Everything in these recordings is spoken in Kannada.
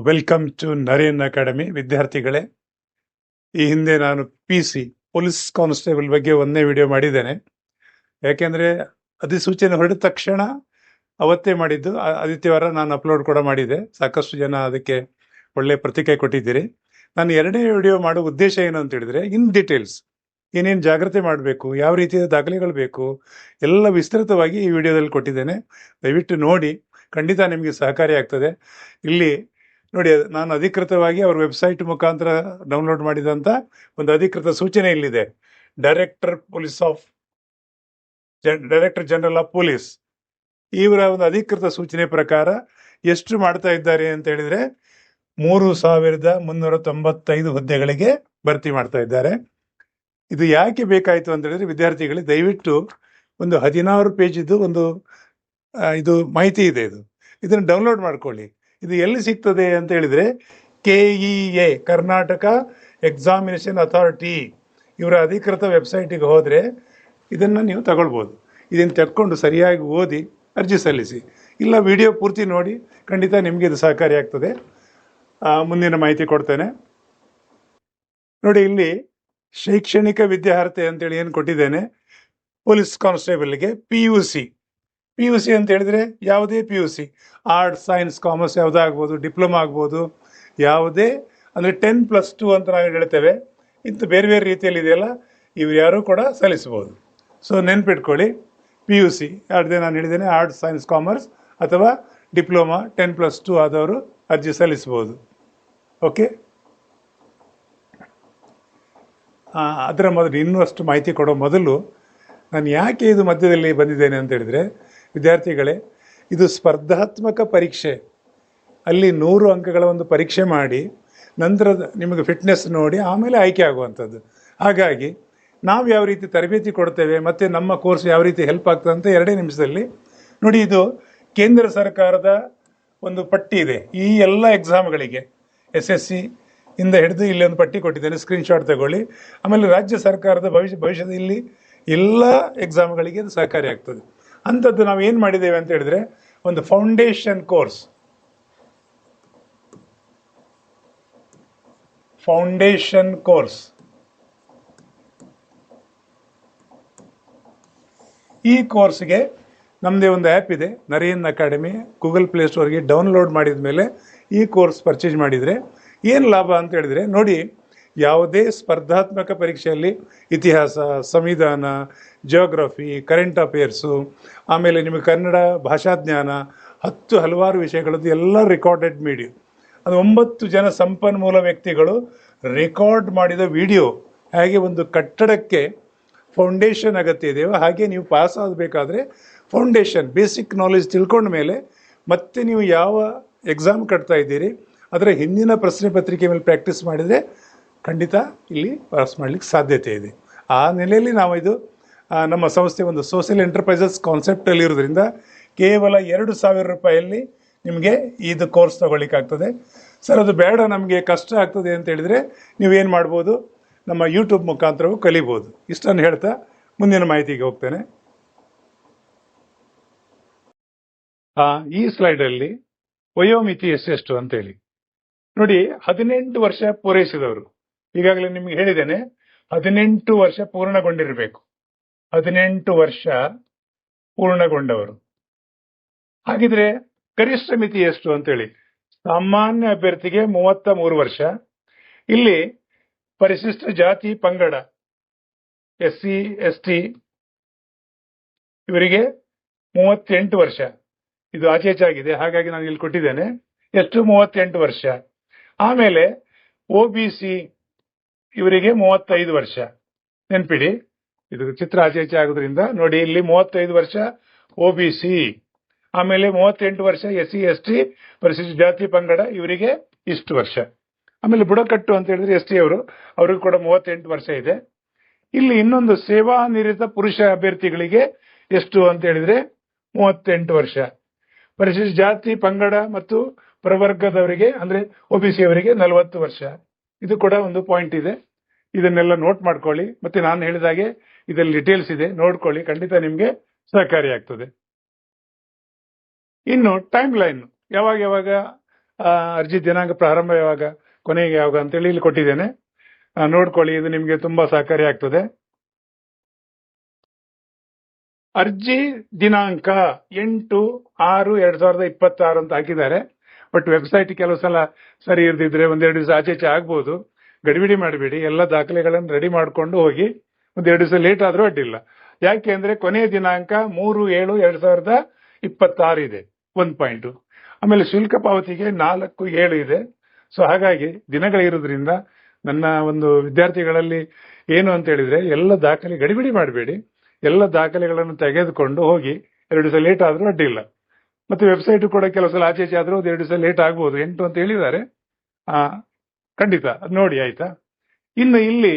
Welcome to Naren academy. ವಿದ್ಯಾರ್ಥಿಗಳೇ, ಈ ಹಿಂದೆ ನಾನು PC ಪೊಲೀಸ್ ಕಾನ್ಸ್ಟೇಬಲ್ ಬಗ್ಗೆ ಒಂದೇ ವಿಡಿಯೋ ಮಾಡಿದ್ದೇನೆ. ಯಾಕೆಂದರೆ ಅಧಿಸೂಚನೆ ಹೊರಡಿದ ತಕ್ಷಣ ಅವತ್ತೇ ಮಾಡಿದ್ದು. ಆದಿತ್ಯವಾರ ನಾನು ಅಪ್ಲೋಡ್ ಕೂಡ ಮಾಡಿದ್ದೆ. ಸಾಕಷ್ಟು ಜನ ಅದಕ್ಕೆ ಒಳ್ಳೆ ಪ್ರತಿಕ್ರಿಯೆ ಕೊಟ್ಟಿದ್ದೀರಿ. ನಾನು ಎರಡನೇ ವಿಡಿಯೋ ಮಾಡೋ ಉದ್ದೇಶ ಏನು ಅಂತ ಹೇಳಿದರೆ, ಇನ್ ಡೀಟೇಲ್ಸ್ ಏನೇನು ಜಾಗ್ರತೆ ಮಾಡಬೇಕು, ಯಾವ ರೀತಿಯ ದಾಖಲೆಗಳು ಬೇಕು, ಎಲ್ಲ ವಿಸ್ತೃತವಾಗಿ ಈ ವಿಡಿಯೋದಲ್ಲಿ ಕೊಟ್ಟಿದ್ದೇನೆ. ದಯವಿಟ್ಟು ನೋಡಿ, ಖಂಡಿತ ನಿಮಗೆ ಸಹಕಾರಿ ಆಗ್ತದೆ. ಇಲ್ಲಿ ನೋಡಿ, ನಾನು ಅಧಿಕೃತವಾಗಿ ಅವ್ರ ವೆಬ್ಸೈಟ್ ಮುಖಾಂತರ ಡೌನ್ಲೋಡ್ ಮಾಡಿದಂಥ ಒಂದು ಅಧಿಕೃತ ಸೂಚನೆ ಇಲ್ಲಿದೆ. ಡೈರೆಕ್ಟರ್ ಜನರಲ್ ಆಫ್ ಪೊಲೀಸ್ ಇವರ ಒಂದು ಅಧಿಕೃತ ಸೂಚನೆ ಪ್ರಕಾರ ಎಷ್ಟು ಮಾಡ್ತಾ ಇದ್ದಾರೆ ಅಂತ ಹೇಳಿದರೆ 3,395 ಹುದ್ದೆಗಳಿಗೆ ಭರ್ತಿ ಮಾಡ್ತಾ ಇದ್ದಾರೆ. ಇದು ಯಾಕೆ ಬೇಕಾಯಿತು ಅಂತ ಹೇಳಿದ್ರೆ, ವಿದ್ಯಾರ್ಥಿಗಳಿಗೆ ದಯವಿಟ್ಟು ಒಂದು 16 ಪೇಜಿದ್ದು ಒಂದು ಇದು ಮಾಹಿತಿ ಇದೆ. ಇದನ್ನು ಡೌನ್ಲೋಡ್ ಮಾಡ್ಕೊಳ್ಳಿ. ಇದು ಎಲ್ಲಿ ಸಿಗ್ತದೆ ಅಂತ ಹೇಳಿದರೆ, KEA ಕರ್ನಾಟಕ ಎಕ್ಸಾಮಿನೇಷನ್ ಅಥಾರಿಟಿ ಇವರ ಅಧಿಕೃತ ವೆಬ್ಸೈಟಿಗೆ ಹೋದರೆ ಇದನ್ನು ನೀವು ತಗೊಳ್ಬೋದು. ಇದನ್ನು ತೆಕ್ಕೊಂಡು ಸರಿಯಾಗಿ ಓದಿ ಅರ್ಜಿ ಸಲ್ಲಿಸಿ. ಇಲ್ಲ, ವಿಡಿಯೋ ಪೂರ್ತಿ ನೋಡಿ, ಖಂಡಿತ ನಿಮಗೆ ಇದು ಸಹಕಾರಿ ಆಗ್ತದೆ. ಮುಂದಿನ ಮಾಹಿತಿ ಕೊಡ್ತೇನೆ ನೋಡಿ. ಇಲ್ಲಿ ಶೈಕ್ಷಣಿಕ ವಿದ್ಯಾರ್ಹತೆ ಅಂತೇಳಿ ಏನು ಕೊಟ್ಟಿದ್ದೇನೆ, ಪೊಲೀಸ್ ಕಾನ್ಸ್ಟೇಬಲ್ಗೆ PUC ಅಂತ ಹೇಳಿದರೆ ಯಾವುದೇ PUC, ಆರ್ಟ್ಸ್, ಸೈನ್ಸ್, ಕಾಮರ್ಸ್ ಯಾವುದೇ ಆಗ್ಬೋದು, ಡಿಪ್ಲೊಮಾ ಆಗ್ಬೋದು, ಯಾವುದೇ ಅಂದರೆ 10+2 ಅಂತ ನಾವು ಹೇಳ್ತೇವೆ. ಇಂಥ ಬೇರೆ ಬೇರೆ ರೀತಿಯಲ್ಲಿ ಇದೆಯಲ್ಲ, ಇವು ಯಾರೂ ಕೂಡ ಸಲ್ಲಿಸ್ಬೋದು. ಸೊ ನೆನ್ಪಿಟ್ಕೊಳ್ಳಿ, PUC ಯಾವುದೇ ನಾನು ಹೇಳಿದ್ದೇನೆ, ಆರ್ಟ್ಸ್, ಸೈನ್ಸ್, ಕಾಮರ್ಸ್ ಅಥವಾ ಡಿಪ್ಲೊಮಾ 10+2 ಆದವರು ಅರ್ಜಿ ಸಲ್ಲಿಸ್ಬೋದು. ಓಕೆ, ಅದರ ಮೊದಲು ಇನ್ನಷ್ಟು ಮಾಹಿತಿ ಕೊಡೋ ಮೊದಲು ನಾನು ಯಾಕೆ ಇದು ಮಧ್ಯದಲ್ಲಿ ಬಂದಿದ್ದೇನೆ ಅಂತ ಹೇಳಿದರೆ, ವಿದ್ಯಾರ್ಥಿಗಳೇ, ಇದು ಸ್ಪರ್ಧಾತ್ಮಕ ಪರೀಕ್ಷೆ. ಅಲ್ಲಿ 100 ಅಂಕಗಳ ಒಂದು ಪರೀಕ್ಷೆ ಮಾಡಿ ನಂತರ ನಿಮಗೆ ಫಿಟ್ನೆಸ್ ನೋಡಿ ಆಮೇಲೆ ಆಯ್ಕೆ ಆಗುವಂಥದ್ದು. ಹಾಗಾಗಿ ನಾವು ಯಾವ ರೀತಿ ತರಬೇತಿ ಕೊಡ್ತೇವೆ ಮತ್ತು ನಮ್ಮ ಕೋರ್ಸ್ ಯಾವ ರೀತಿ ಹೆಲ್ಪ್ ಆಗ್ತದೆ ಅಂತ 2 ನಿಮಿಷದಲ್ಲಿ ನೋಡಿ. ಇದು ಕೇಂದ್ರ ಸರ್ಕಾರದ ಒಂದು ಪಟ್ಟಿ ಇದೆ. ಈ ಎಲ್ಲ ಎಕ್ಸಾಮ್ಗಳಿಗೆ SSC ಇಂದ ಹಿಡಿದು ಇಲ್ಲಿ ಒಂದು ಪಟ್ಟಿ ಕೊಟ್ಟಿದ್ದೇನೆ, ಸ್ಕ್ರೀನ್ಶಾಟ್ ತಗೊಳ್ಳಿ. ಆಮೇಲೆ ರಾಜ್ಯ ಸರ್ಕಾರದ ಭವಿಷ್ಯದ ಇಲ್ಲಿ ಎಲ್ಲ ಎಕ್ಸಾಮ್ಗಳಿಗೆ ಅದು ಸಹಕಾರಿ ಆಗ್ತದೆ. ಅಂಥದ್ದು ನಾವು ಏನು ಮಾಡಿದ್ದೇವೆ ಅಂತ ಹೇಳಿದರೆ, ಒಂದು ಫೌಂಡೇಶನ್ ಕೋರ್ಸ್ ಈ ಕೋರ್ಸ್ಗೆ ನಮ್ಮದೇ ಒಂದು ಆ್ಯಪ್ ಇದೆ, ನರೇನ್ ಅಕಾಡೆಮಿ. ಗೂಗಲ್ ಪ್ಲೇಸ್ಟೋರ್ಗೆ ಡೌನ್ಲೋಡ್ ಮಾಡಿದ ಮೇಲೆ ಈ ಕೋರ್ಸ್ ಪರ್ಚೇಸ್ ಮಾಡಿದರೆ ಏನು ಲಾಭ ಅಂತ ಹೇಳಿದರೆ, ನೋಡಿ, ಯಾವುದೇ ಸ್ಪರ್ಧಾತ್ಮಕ ಪರೀಕ್ಷೆಯಲ್ಲಿ ಇತಿಹಾಸ, ಸಂವಿಧಾನ, ಜಿಯೋಗ್ರಫಿ, ಕರೆಂಟ್ ಅಫೇರ್ಸು, ಆಮೇಲೆ ನಿಮಗೆ ಕನ್ನಡ ಭಾಷಾಜ್ಞಾನ, ಹಲವಾರು ವಿಷಯಗಳದ್ದು ಎಲ್ಲ ರೆಕಾರ್ಡೆಡ್ ವಿಡಿಯೋ. ಅದು 9 ಜನ ಸಂಪನ್ಮೂಲ ವ್ಯಕ್ತಿಗಳು ರೆಕಾರ್ಡ್ ಮಾಡಿದ ವಿಡಿಯೋ. ಹಾಗೆ ಒಂದು ಕಟ್ಟಡಕ್ಕೆ ಫೌಂಡೇಶನ್ ಅಗತ್ಯ ಇದೆಯೋ ಹಾಗೆ ನೀವು ಪಾಸ್ ಆಗಬೇಕಾದ್ರೆ ಫೌಂಡೇಶನ್ ಬೇಸಿಕ್ ನಾಲೆಜ್ ತಿಳ್ಕೊಂಡ ಮೇಲೆ ಮತ್ತೆ ನೀವು ಯಾವ ಎಕ್ಸಾಮ್ ಕಟ್ತಾ ಇದ್ದೀರಿ ಅದರ ಹಿಂದಿನ ಪ್ರಶ್ನೆ ಪತ್ರಿಕೆ ಮೇಲೆ ಪ್ರಾಕ್ಟೀಸ್ ಮಾಡಿದರೆ ಖಂಡಿತ ಇಲ್ಲಿ ಪಾಸ್ ಮಾಡಲಿಕ್ಕೆ ಸಾಧ್ಯತೆ ಇದೆ. ಆ ನೆಲೆಯಲ್ಲಿ ನಾವು ಇದು ನಮ್ಮ ಸಂಸ್ಥೆ ಒಂದು ಸೋಷಿಯಲ್ ಎಂಟರ್ಪ್ರೈಸಸ್ ಕಾನ್ಸೆಪ್ಟಲ್ಲಿ ಇರೋದ್ರಿಂದ ಕೇವಲ 2,000 ರೂಪಾಯಲ್ಲಿ ನಿಮಗೆ ಇದು ಕೋರ್ಸ್ ತೊಗೊಳ್ಳಿಕ್ಕಾಗ್ತದೆ. ಸರ್, ಅದು ಬೇಡ, ನಮಗೆ ಕಷ್ಟ ಆಗ್ತದೆ ಅಂತ ಹೇಳಿದರೆ ನೀವೇನು ಮಾಡ್ಬೋದು, ನಮ್ಮ ಯೂಟ್ಯೂಬ್ ಮುಖಾಂತರವೂ ಕಲಿಬೋದು. ಇಷ್ಟನ್ನು ಹೇಳ್ತಾ ಮುಂದಿನ ಮಾಹಿತಿಗೆ ಹೋಗ್ತೇನೆ. ಈ ಸ್ಲೈಡಲ್ಲಿ ವಯೋಮಿತಿ ಎಷ್ಟೆಷ್ಟು ಅಂತೇಳಿ ನೋಡಿ. 18 ವರ್ಷ ಪೂರೈಸಿದವರು, ಈಗಾಗಲೇ ನಿಮಗೆ ಹೇಳಿದ್ದೇನೆ, 18 ವರ್ಷ ಪೂರ್ಣಗೊಂಡಿರಬೇಕು. 18 ವರ್ಷ ಪೂರ್ಣಗೊಂಡವರು. ಹಾಗಿದ್ರೆ ಗರಿಷ್ಠ ಮಿತಿ ಎಷ್ಟು ಅಂತೇಳಿ, ಸಾಮಾನ್ಯ ಅಭ್ಯರ್ಥಿಗೆ 33 ವರ್ಷ. ಇಲ್ಲಿ ಪರಿಶಿಷ್ಟ ಜಾತಿ ಪಂಗಡ SC ST ಇವರಿಗೆ 38 ವರ್ಷ. ಇದು ಆಚೆಚಾಗಿದೆ, ಹಾಗಾಗಿ ನಾನು ಇಲ್ಲಿ ಕೊಟ್ಟಿದ್ದೇನೆ. ಎಷ್ಟು? 38 ವರ್ಷ. ಆಮೇಲೆ OBC ಇವರಿಗೆ 35 ವರ್ಷ. ನೆನ್ಪಿಡಿ, ಇದು ಚಿತ್ರ ಆಚೆ ಆಗೋದ್ರಿಂದ ನೋಡಿ, ಇಲ್ಲಿ 35 ವರ್ಷ OBC, ಆಮೇಲೆ 38 ವರ್ಷ SC ST ಪರಿಶಿಷ್ಟ ಜಾತಿ ಪಂಗಡ ಇವರಿಗೆ ಇಷ್ಟು ವರ್ಷ. ಆಮೇಲೆ ಬುಡಕಟ್ಟು ಅಂತ ಹೇಳಿದ್ರೆ ST ಅವ್ರಿಗೂ ಕೂಡ 38 ವರ್ಷ ಇದೆ. ಇಲ್ಲಿ ಇನ್ನೊಂದು ಸೇವಾ ನಿರತ ಪುರುಷ ಅಭ್ಯರ್ಥಿಗಳಿಗೆ ಎಷ್ಟು ಅಂತ ಹೇಳಿದ್ರೆ 38 ವರ್ಷ. ಪರಿಶಿಷ್ಟ ಜಾತಿ ಪಂಗಡ ಮತ್ತು ಪ್ರವರ್ಗದವರಿಗೆ ಅಂದ್ರೆ OBC ಅವರಿಗೆ 40 ವರ್ಷ. ಇದು ಕೂಡ ಒಂದು ಪಾಯಿಂಟ್ ಇದೆ, ಇದನ್ನೆಲ್ಲ ನೋಟ್ ಮಾಡ್ಕೊಳ್ಳಿ. ಮತ್ತೆ ನಾನು ಹೇಳಿದಾಗೆ ಇದರಲ್ಲಿ ಡೀಟೇಲ್ಸ್ ಇದೆ, ನೋಡ್ಕೊಳ್ಳಿ, ಖಂಡಿತ ನಿಮಗೆ ಸಹಕಾರಿಯಾಗ್ತದೆ. ಇನ್ನು ಟೈಮ್ ಲೈನ್, ಯಾವಾಗ ಅರ್ಜಿ ದಿನಾಂಕ ಪ್ರಾರಂಭ ಯಾವಾಗ, ಕೊನೆಗೆ ಯಾವಾಗ ಅಂತೇಳಿ ಇಲ್ಲಿ ಕೊಟ್ಟಿದ್ದೇನೆ. ನೋಡ್ಕೊಳ್ಳಿ, ಇದು ನಿಮಗೆ ತುಂಬಾ ಸಹಕಾರಿ ಆಗ್ತದೆ. ಅರ್ಜಿ ದಿನಾಂಕ 8/6/2026 ಅಂತ ಹಾಕಿದ್ದಾರೆ. ಬಟ್ ವೆಬ್ಸೈಟ್ ಕೆಲವು ಸಲ ಸರಿ ಇರ್ದಿದ್ರೆ ಒಂದೆರಡು ದಿವಸ ಆಚೆ ಆಗ್ಬೋದು. ಗಡಿಬಿಡಿ ಮಾಡಬೇಡಿ, ಎಲ್ಲ ದಾಖಲೆಗಳನ್ನು ರೆಡಿ ಮಾಡಿಕೊಂಡು ಹೋಗಿ. ಒಂದೆರಡು ದಿವಸ ಲೇಟ್ ಆದ್ರೂ ಅಡ್ಡಿಲ್ಲ. ಯಾಕೆ ಅಂದ್ರೆ ಕೊನೆಯ ದಿನಾಂಕ 3/7/2026 ಇದೆ, 1 ಪಾಯಿಂಟ್. ಆಮೇಲೆ ಶುಲ್ಕ ಪಾವತಿಗೆ 4/7 ಇದೆ. ಸೊ ಹಾಗಾಗಿ ದಿನಗಳಿರೋದ್ರಿಂದ ನನ್ನ ಒಂದು ವಿದ್ಯಾರ್ಥಿಗಳಲ್ಲಿ ಏನು ಅಂತ ಹೇಳಿದ್ರೆ, ಎಲ್ಲ ದಾಖಲೆ ಗಡಿಬಿಡಿ ಮಾಡಬೇಡಿ, ಎಲ್ಲ ದಾಖಲೆಗಳನ್ನು ತೆಗೆದುಕೊಂಡು ಹೋಗಿ. 2 ದಿವಸ ಲೇಟ್ ಆದ್ರೂ ಅಡ್ಡಿಲ್ಲ. ಮತ್ತೆ ವೆಬ್ಸೈಟ್ ಕೂಡ ಕೆಲವು ಸಲ ಆಚೆ ಆದ್ರೂ ಒಂದು 2 ದಿವಸ ಲೇಟ್ ಆಗ್ಬೋದು. 8 ಅಂತ ಹೇಳಿದ್ದಾರೆ. ಖಂಡಿತ ಅದ್ ನೋಡಿ, ಆಯ್ತಾ. ಇನ್ನು ಇಲ್ಲಿ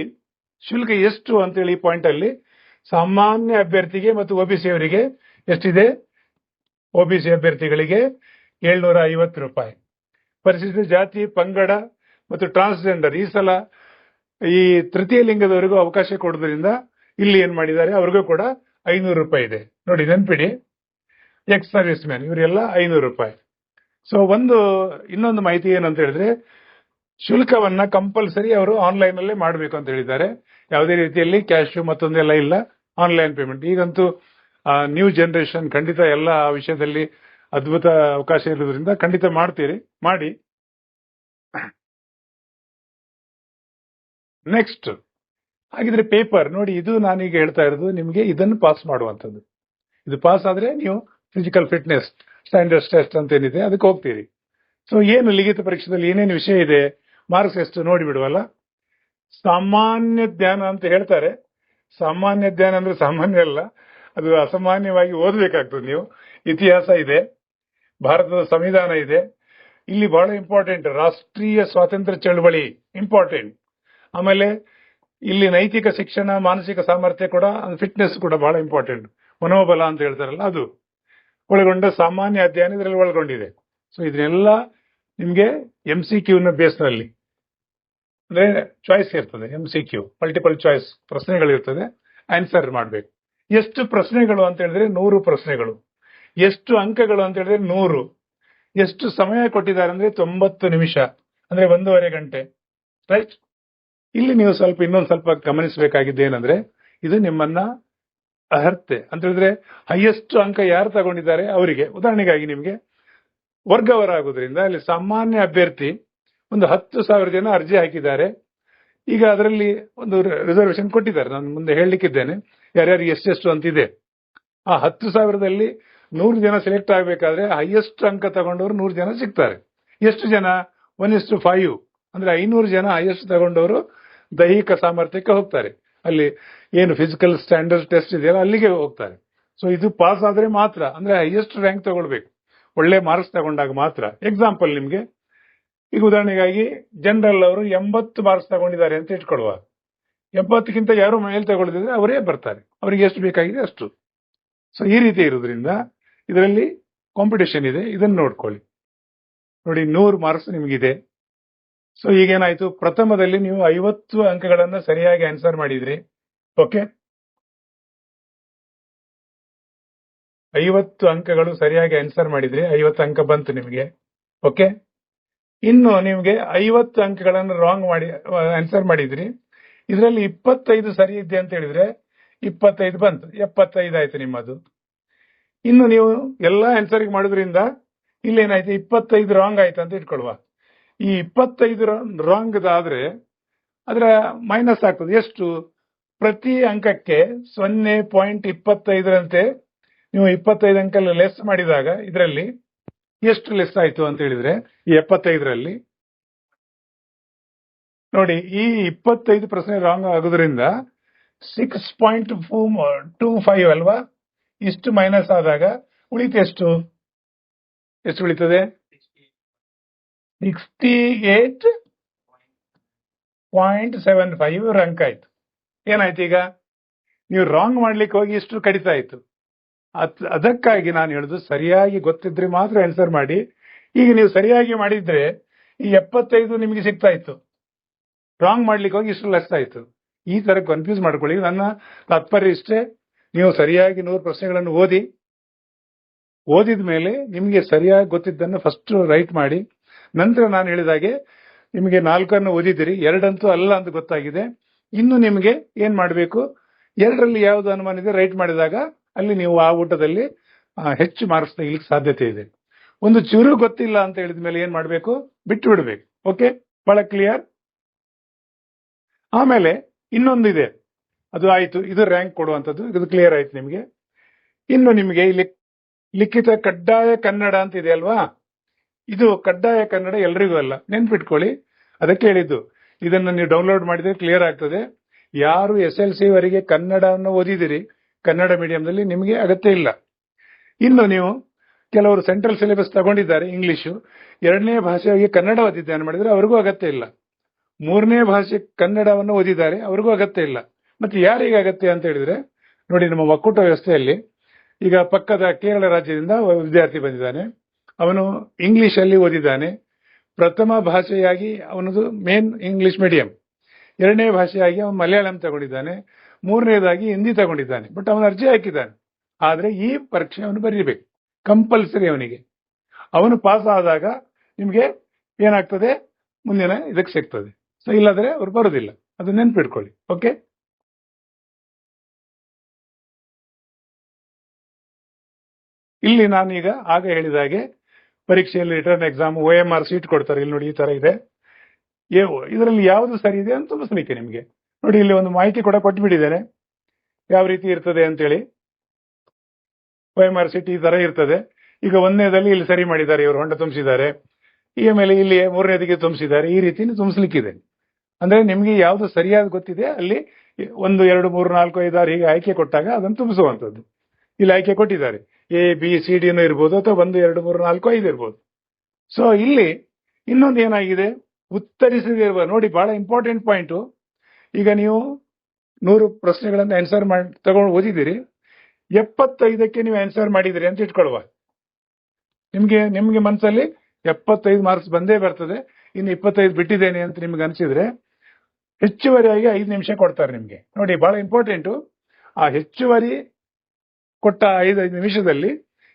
ಶುಲ್ಕ ಎಷ್ಟು ಅಂತೇಳಿ ಈ ಪಾಯಿಂಟ್ ಅಲ್ಲಿ ಸಾಮಾನ್ಯ ಅಭ್ಯರ್ಥಿಗೆ ಮತ್ತು ಒಬಿಸಿ ಅವರಿಗೆ ಎಷ್ಟಿದೆ? ಒಬಿಸಿ ಅಭ್ಯರ್ಥಿಗಳಿಗೆ 750 ರೂಪಾಯಿ. ಪರಿಶಿಷ್ಟ ಜಾತಿ, ಪಂಗಡ ಮತ್ತು ಟ್ರಾನ್ಸ್ಜೆಂಡರ್ ಈ ಸಲ ಈ ತೃತೀಯ ಲಿಂಗದವರಿಗೂ ಅವಕಾಶ ಕೊಡೋದ್ರಿಂದ ಇಲ್ಲಿ ಏನ್ ಮಾಡಿದ್ದಾರೆ, ಅವ್ರಿಗೂ ಕೂಡ 500 ರೂಪಾಯಿ ಇದೆ. ನೋಡಿ, ನೆನ್ಪಿಡಿ, ಎಕ್ಸ್ ಸರ್ವಿಸ್ ಮ್ಯಾನ್ ಇವರೆಲ್ಲ 500 ರೂಪಾಯಿ. ಸೊ ಇನ್ನೊಂದು ಮಾಹಿತಿ ಏನಂತ ಹೇಳಿದ್ರೆ, ಶುಲ್ಕವನ್ನ ಕಂಪಲ್ಸರಿ ಅವರು ಆನ್ಲೈನ್ ಅಲ್ಲೇ ಮಾಡಬೇಕು ಅಂತ ಹೇಳಿದ್ದಾರೆ. ಯಾವುದೇ ರೀತಿಯಲ್ಲಿ ಕ್ಯಾಶ್ ಮತ್ತೊಂದೆಲ್ಲ ಇಲ್ಲ, ಆನ್ಲೈನ್ ಪೇಮೆಂಟ್. ಈಗಂತೂ ನ್ಯೂ ಜನರೇಷನ್ ಖಂಡಿತ ಎಲ್ಲ ಆ ವಿಷಯದಲ್ಲಿ ಅದ್ಭುತ ಅವಕಾಶ ಇರೋದ್ರಿಂದ ಖಂಡಿತ ಮಾಡ್ತೀರಿ, ಮಾಡಿ. ನೆಕ್ಸ್ಟ್ ಹಾಗಿದ್ರೆ ಪೇಪರ್ ನೋಡಿ, ಇದು ನಾನೀಗ ಹೇಳ್ತಾ ಇರೋದು ನಿಮಗೆ ಇದನ್ನು ಪಾಸ್ ಮಾಡುವಂಥದ್ದು. ಇದು ಪಾಸ್ ಆದ್ರೆ ನೀವು ಫಿಸಿಕಲ್ ಫಿಟ್ನೆಸ್ ಸ್ಟ್ಯಾಂಡರ್ಡ್ ಟೆಸ್ಟ್ ಅಂತ ಏನಿದೆ ಅದಕ್ಕೆ ಹೋಗ್ತೀರಿ. ಸೊ ಏನು ಲಿಖಿತ ಪರೀಕ್ಷೆಯಲ್ಲಿ ಏನೇನು ವಿಷಯ ಇದೆ, ಮಾರ್ಕ್ಸ್ ಎಷ್ಟು ನೋಡಿ ಬಿಡುವಲ್ಲ. ಸಾಮಾನ್ಯ ಜ್ಞಾನ ಅಂತ ಹೇಳ್ತಾರೆ. ಸಾಮಾನ್ಯ ಜ್ಞಾನ ಅಂದ್ರೆ ಸಾಮಾನ್ಯ ಅಲ್ಲ, ಅದು ಅಸಾಮಾನ್ಯವಾಗಿ ಓದಬೇಕಾಗ್ತದೆ ನೀವು. ಇತಿಹಾಸ ಇದೆ, ಭಾರತದ ಸಂವಿಧಾನ ಇದೆ, ಇಲ್ಲಿ ಬಹಳ ಇಂಪಾರ್ಟೆಂಟ್ ರಾಷ್ಟ್ರೀಯ ಸ್ವಾತಂತ್ರ್ಯ ಚಳವಳಿ ಇಂಪಾರ್ಟೆಂಟ್. ಆಮೇಲೆ ಇಲ್ಲಿ ನೈತಿಕ ಶಿಕ್ಷಣ, ಮಾನಸಿಕ ಸಾಮರ್ಥ್ಯ ಕೂಡ, ಫಿಟ್ನೆಸ್ ಕೂಡ ಬಹಳ ಇಂಪಾರ್ಟೆಂಟ್. ಮನೋಬಲ ಅಂತ ಹೇಳ್ತಾರಲ್ಲ, ಅದು ಒಳಗೊಂಡ ಸಾಮಾನ್ಯ ಅಧ್ಯಯನ ಇದರಲ್ಲಿ ಒಳಗೊಂಡಿದೆ. ಸೊ ಇದನ್ನೆಲ್ಲ ನಿಮ್ಗೆ MCQ ನ ಬೇಸ್ನಲ್ಲಿ ಅಂದ್ರೆ ಚಾಯ್ಸ್ ಇರ್ತದೆ. MCQ ಮಲ್ಟಿಪಲ್ ಚಾಯ್ಸ್ ಪ್ರಶ್ನೆಗಳಿರ್ತದೆ, ಆನ್ಸರ್ ಮಾಡಬೇಕು. ಎಷ್ಟು ಪ್ರಶ್ನೆಗಳು ಅಂತ ಹೇಳಿದ್ರೆ 100 ಪ್ರಶ್ನೆಗಳು. ಎಷ್ಟು ಅಂಕಗಳು ಅಂತ ಹೇಳಿದ್ರೆ 100. ಎಷ್ಟು ಸಮಯ ಕೊಟ್ಟಿದ್ದಾರೆ ಅಂದ್ರೆ 90 ನಿಮಿಷ, ಅಂದ್ರೆ 1.5 ಗಂಟೆ. ರೈಟ್. ಇಲ್ಲಿ ನೀವು ಇನ್ನೊಂದು ಸ್ವಲ್ಪ ಗಮನಿಸಬೇಕಾಗಿದ್ದು ಏನಂದ್ರೆ, ಇದು ನಿಮ್ಮನ್ನ ಅರ್ಹತೆ ಅಂತ ಹೇಳಿದ್ರೆ ಹೈಯೆಸ್ಟ್ ಅಂಕ ಯಾರು ತಗೊಂಡಿದ್ದಾರೆ ಅವರಿಗೆ. ಉದಾಹರಣೆಗಾಗಿ ನಿಮಗೆ ವರ್ಗವರಾಗುವುದರಿಂದ ಅಲ್ಲಿ ಸಾಮಾನ್ಯ ಅಭ್ಯರ್ಥಿ ಒಂದು 10,000 ಜನ ಅರ್ಜಿ ಹಾಕಿದ್ದಾರೆ. ಈಗ ಅದರಲ್ಲಿ ಒಂದು ರಿಸರ್ವೇಶನ್ ಕೊಟ್ಟಿದ್ದಾರೆ, ನಾನು ಮುಂದೆ ಹೇಳಲಿಕ್ಕಿದ್ದೇನೆ ಯಾರ್ಯಾರು ಎಷ್ಟೆಷ್ಟು ಅಂತಿದೆ. ಆ 10,000ದಲ್ಲಿ 100 ಜನ ಸೆಲೆಕ್ಟ್ ಆಗಬೇಕಾದ್ರೆ ಹೈಯೆಸ್ಟ್ ಅಂಕ ತಗೊಂಡವರು 100 ಜನ ಸಿಗ್ತಾರೆ. ಎಷ್ಟು ಜನ? 1:5. ಅಂದ್ರೆ 500 ಜನ ಹೈಯೆಸ್ಟ್ ತಗೊಂಡವರು ದೈಹಿಕ ಸಾಮರ್ಥ್ಯಕ್ಕೆ ಹೋಗ್ತಾರೆ. ಅಲ್ಲಿ ಏನು ಫಿಸಿಕಲ್ ಸ್ಟ್ಯಾಂಡರ್ಡ್ ಟೆಸ್ಟ್ ಇದೆಯಲ್ಲ ಅಲ್ಲಿಗೆ ಹೋಗ್ತಾರೆ. ಸೊ ಇದು ಪಾಸ್ ಆದ್ರೆ ಮಾತ್ರ, ಅಂದ್ರೆ ಹೈಯೆಸ್ಟ್ ರ್ಯಾಂಕ್ ತಗೊಳ್ಬೇಕು, ಒಳ್ಳೆ ಮಾರ್ಕ್ಸ್ ತಗೊಂಡಾಗ ಮಾತ್ರ. ಎಕ್ಸಾಂಪಲ್ ನಿಮ್ಗೆ, ಈಗ ಉದಾಹರಣೆಗಾಗಿ ಜನರಲ್ ಅವರು 80 ಮಾರ್ಕ್ಸ್ ತಗೊಂಡಿದ್ದಾರೆ ಅಂತ ಇಟ್ಕೊಳ್ಳುವ. 70ಕ್ಕಿಂತ ಯಾರು ಮೇಲೆ ತಗೊಳ್ಳಿದ್ರೆ ಅವರೇ ಬರ್ತಾರೆ, ಅವರಿಗೆ ಎಷ್ಟು ಬೇಕಾಗಿದೆ ಅಷ್ಟು. ಸೊ ಈ ರೀತಿ ಇರೋದ್ರಿಂದ ಇದರಲ್ಲಿ ಕಾಂಪಿಟೇಷನ್ ಇದೆ, ಇದನ್ನು ನೋಡ್ಕೊಳ್ಳಿ. ನೋಡಿ, 100 ಮಾರ್ಕ್ಸ್ ನಿಮಗಿದೆ. ಸೊ ಈಗೇನಾಯ್ತು, ಪ್ರಥಮದಲ್ಲಿ ನೀವು 50 ಅಂಕಗಳನ್ನ ಸರಿಯಾಗಿ ಆನ್ಸರ್ ಮಾಡಿದ್ರಿ. ಓಕೆ, 50 ಅಂಕಗಳು ಸರಿಯಾಗಿ ಆನ್ಸರ್ ಮಾಡಿದ್ರಿ, 50 ಅಂಕ ಬಂತು ನಿಮಗೆ. ಓಕೆ, ಇನ್ನು ನಿಮ್ಗೆ 50 ಅಂಕಗಳನ್ನು ರಾಂಗ್ ಮಾಡಿ ಆನ್ಸರ್ ಮಾಡಿದ್ರಿ. ಇದರಲ್ಲಿ 25 ಸರಿ ಇದೆ ಅಂತ ಹೇಳಿದ್ರೆ 25 ಬಂತು, 75 ಆಯ್ತು ನಿಮ್ಮದು. ಇನ್ನು ನೀವು ಎಲ್ಲ ಆನ್ಸರ್ ಮಾಡೋದ್ರಿಂದ ಇಲ್ಲೇನಾಯ್ತು, 25 ರಾಂಗ್ ಆಯ್ತು ಅಂತ ಇಟ್ಕೊಳ್ಳುವ. ಈ 25 ರಾಂಗ್ ಆದ್ರೆ ಅದರ ಮೈನಸ್ ಆಗ್ತದೆ. ಎಷ್ಟು? ಪ್ರತಿ ಅಂಕಕ್ಕೆ 0.25ರಂತೆ ನೀವು 25 ಅಂಕ ಲೆಸ್ ಮಾಡಿದಾಗ ಇದರಲ್ಲಿ ಎಷ್ಟು ಲೆಸ್ ಆಯ್ತು ಅಂತ ಹೇಳಿದ್ರೆ, ಈ 75ರಲ್ಲಿ ನೋಡಿ, ಈ 25 ಪ್ರಶ್ನೆ ರಾಂಗ್ ಆಗೋದ್ರಿಂದ 6.25 ಅಲ್ವಾ, ಇಷ್ಟು ಮೈನಸ್ ಆದಾಗ ಉಳಿತು ಎಷ್ಟು ಉಳಿತದೆ? 68.75 ಅಂಕ ಆಯ್ತು. ಏನಾಯ್ತು, ಈಗ ನೀವು ರಾಂಗ್ ಮಾಡ್ಲಿಕ್ಕೆ ಹೋಗಿ ಇಷ್ಟು ಕಡಿತ ಆಯ್ತು. ಅದಕ್ಕಾಗಿ ನಾನು ಹೇಳುದು, ಸರಿಯಾಗಿ ಗೊತ್ತಿದ್ರೆ ಮಾತ್ರ ಆನ್ಸರ್ ಮಾಡಿ. ಈಗ ನೀವು ಸರಿಯಾಗಿ ಮಾಡಿದ್ರೆ ಈ 75 ನಿಮಗೆ ಸಿಗ್ತಾ ಇತ್ತು, ರಾಂಗ್ ಮಾಡ್ಲಿಕ್ಕೆ ಹೋಗಿ ಇಷ್ಟು ಲೆಸ್ ಆಯ್ತು. ಈ ತರ ಕನ್ಫ್ಯೂಸ್ ಮಾಡ್ಕೊಳ್ಳಿ. ನನ್ನ ತಾತ್ಪರ್ಯ ಇಷ್ಟೇ, ನೀವು ಸರಿಯಾಗಿ 100 ಪ್ರಶ್ನೆಗಳನ್ನು ಓದಿದ ಮೇಲೆ ನಿಮಗೆ ಸರಿಯಾಗಿ ಗೊತ್ತಿದ್ದನ್ನು ಫಸ್ಟ್ ರೈಟ್ ಮಾಡಿ, ನಂತರ ನಾನು ಹೇಳಿದಾಗೆ ನಿಮಗೆ 4 ಓದಿದಿರಿ, 2 ಅಲ್ಲ ಅಂತ ಗೊತ್ತಾಗಿದೆ. ಇನ್ನು ನಿಮಗೆ ಏನ್ ಮಾಡಬೇಕು, 2ರಲ್ಲಿ ಯಾವ್ದು ಅನುಮಾನ ಇದೆ ರೈಟ್ ಮಾಡಿದಾಗ ಅಲ್ಲಿ ನೀವು ಆ ಊಟದಲ್ಲಿ ಹೆಚ್ಚು ಮಾರ್ಕ್ಸ್ ತೆಗಿಲಿಕ್ಕೆ ಸಾಧ್ಯತೆ ಇದೆ. ಒಂದು ಚೂರು ಗೊತ್ತಿಲ್ಲ ಅಂತ ಹೇಳಿದ ಮೇಲೆ ಏನ್ ಮಾಡಬೇಕು, ಬಿಟ್ಟು ಬಿಡ್ಬೇಕು. ಓಕೆ, ಬಹಳ ಕ್ಲಿಯರ್. ಆಮೇಲೆ ಇನ್ನೊಂದಿದೆ, ಅದು ಆಯ್ತು, ಇದು ರ್ಯಾಂಕ್ ಕೊಡುವಂಥದ್ದು, ಇದು ಕ್ಲಿಯರ್ ಆಯ್ತು ನಿಮಗೆ. ಇನ್ನು ನಿಮಗೆ ಇಲ್ಲಿ ಲಿಖಿತ ಕಡ್ಡಾಯ ಕನ್ನಡ ಅಂತ ಇದೆ ಅಲ್ವಾ, ಇದು ಕಡ್ಡಾಯ ಕನ್ನಡ ಎಲ್ರಿಗೂ ಅಲ್ಲ, ನೆನ್ಪಿಟ್ಕೊಳ್ಳಿ. ಅದಕ್ಕೆ ಹೇಳಿದ್ದು, ಇದನ್ನು ನೀವು ಡೌನ್ಲೋಡ್ ಮಾಡಿದ್ರೆ ಕ್ಲಿಯರ್ ಆಗ್ತದೆ. ಯಾರು SLC ವರೆಗೆ ಕನ್ನಡವನ್ನು ಓದಿದಿರಿ ಕನ್ನಡ ಮೀಡಿಯಂದಲ್ಲಿ ನಿಮಗೆ ಅಗತ್ಯ ಇಲ್ಲ. ಇನ್ನು ನೀವು ಕೆಲವರು ಸೆಂಟ್ರಲ್ ಸಿಲೆಬಸ್ ತಗೊಂಡಿದ್ದಾರೆ ಇಂಗ್ಲಿಷು, 2ನೇ ಭಾಷೆಯಾಗಿ ಕನ್ನಡ ಓದಿದ್ದಾನೆ ಮಾಡಿದ್ರೆ ಅವ್ರಿಗೂ ಅಗತ್ಯ ಇಲ್ಲ. 3ನೇ ಭಾಷೆ ಕನ್ನಡವನ್ನು ಓದಿದ್ದಾರೆ, ಅವ್ರಿಗೂ ಅಗತ್ಯ ಇಲ್ಲ. ಮತ್ತೆ ಯಾರಿಗೆ ಅಗತ್ಯ ಅಂತ ಹೇಳಿದ್ರೆ ನೋಡಿ, ನಮ್ಮ ಒಕ್ಕೂಟ ವ್ಯವಸ್ಥೆಯಲ್ಲಿ ಈಗ ಪಕ್ಕದ ಕೇರಳ ರಾಜ್ಯದಿಂದ ವಿದ್ಯಾರ್ಥಿ ಬಂದಿದ್ದಾನೆ, ಅವನು ಇಂಗ್ಲಿಷ್ ಅಲ್ಲಿ ಓದಿದ್ದಾನೆ. ಪ್ರಥಮ ಭಾಷೆಯಾಗಿ ಅವನದು ಮೇನ್ ಇಂಗ್ಲಿಷ್ ಮೀಡಿಯಂ, 2ನೇ ಭಾಷೆಯಾಗಿ ಅವನು ಮಲಯಾಳಂ ತಗೊಂಡಿದ್ದಾನೆ, 3ನೇದಾಗಿ ಹಿಂದಿ ತಗೊಂಡಿದ್ದಾನೆ. ಬಟ್ ಅವನು ಅರ್ಜಿ ಹಾಕಿದ್ದಾನೆ, ಆದ್ರೆ ಈ ಪರೀಕ್ಷೆ ಅವನು ಬರೀಬೇಕು, ಕಂಪಲ್ಸರಿ ಅವನಿಗೆ. ಅವನು ಪಾಸ್ ಆದಾಗ ನಿಮಗೆ ಏನಾಗ್ತದೆ, ಮುಂದಿನ ಇದಕ್ಕೆ ಸಿಗ್ತದೆ. ಸೊ ಇಲ್ಲಾದ್ರೆ ಅವ್ರು ಬರೋದಿಲ್ಲ, ಅದು ನೆನ್ಪಿಟ್ಕೊಳ್ಳಿ. ಓಕೆ, ಇಲ್ಲಿ ನಾನೀಗ ಆಗ ಹೇಳಿದಾಗೆ ಪರೀಕ್ಷೆಯಲ್ಲಿ ರಿಟರ್ನ್ ಎಕ್ಸಾಮ್ OMR ಸೀಟ್ ಕೊಡ್ತಾರೆ. ಇಲ್ಲಿ ನೋಡಿ, ಈ ತರ ಇದೆ. ಇದರಲ್ಲಿ ಯಾವುದು ಸರಿ ಇದೆ ಅಂತ ತುಂಬಿಸ್ಲಿಕ್ಕೆ ನಿಮಗೆ ನೋಡಿ, ಇಲ್ಲಿ ಒಂದು ಮಾಹಿತಿ ಕೂಡ ಕೊಟ್ಬಿಟ್ಟಿದ್ದೇನೆ ಯಾವ ರೀತಿ ಇರ್ತದೆ ಅಂತೇಳಿ. OMR ಸೀಟ್ ಈ ತರ ಇರ್ತದೆ. ಈಗ 1ನೇದಲ್ಲಿ ಇಲ್ಲಿ ಸರಿ ಮಾಡಿದ್ದಾರೆ, ಇವರು ಹೊಂಡ ತುಂಬಿಸಿದ್ದಾರೆ. ಆಮೇಲೆ ಇಲ್ಲಿ 3ನೇದಿಗೆ ತುಂಬಿಸಿದ್ದಾರೆ. ಈ ರೀತಿ ತುಂಬಿಸ್ಲಿಕ್ಕಿದೆ. ಅಂದ್ರೆ ನಿಮ್ಗೆ ಯಾವ್ದು ಸರಿಯಾದ ಗೊತ್ತಿದೆ ಅಲ್ಲಿ 1, 2, 3, 4, 5, 6 ಹೀಗೆ ಆಯ್ಕೆ ಕೊಟ್ಟಾಗ ಅದನ್ನು ತುಂಬಿಸುವಂತದ್ದು. ಇಲ್ಲಿ ಆಯ್ಕೆ ಕೊಟ್ಟಿದ್ದಾರೆ, ABCD ಇರ್ಬೋದು, ಅಥವಾ 1, 2, 3, 4, 5 ಇರ್ಬೋದು. ಸೊ ಇಲ್ಲಿ ಇನ್ನೊಂದು ಏನಾಗಿದೆ, ಉತ್ತರಿಸಿರುವ ನೋಡಿ, ಬಹಳ ಇಂಪಾರ್ಟೆಂಟ್ ಪಾಯಿಂಟ್. ಈಗ ನೀವು 100 ಪ್ರಶ್ನೆಗಳನ್ನು ಆನ್ಸರ್ ಮಾಡಿ ತಗೊಂಡು ಓದಿದ್ದೀರಿ, 75ಕ್ಕೆ ನೀವು ಆನ್ಸರ್ ಮಾಡಿದಿರಿ ಅಂತ ಇಟ್ಕೊಳ್ಳುವ. ನಿಮ್ಗೆ ಮನಸ್ಸಲ್ಲಿ 75 ಮಾರ್ಕ್ಸ್ ಬಂದೇ ಬರ್ತದೆ. ಇನ್ನು 25 ಬಿಟ್ಟಿದ್ದೇನೆ ಅಂತ ನಿಮ್ಗೆ ಅನ್ಸಿದ್ರೆ ಹೆಚ್ಚುವರಿಯಾಗಿ 5 ನಿಮಿಷ ಕೊಡ್ತಾರೆ ನಿಮ್ಗೆ. ನೋಡಿ, ಬಹಳ ಇಂಪಾರ್ಟೆಂಟು. ಆ ಹೆಚ್ಚುವರಿ ಕೊಟ್ಟ 5 ನಿಮಿಷದಲ್ಲಿ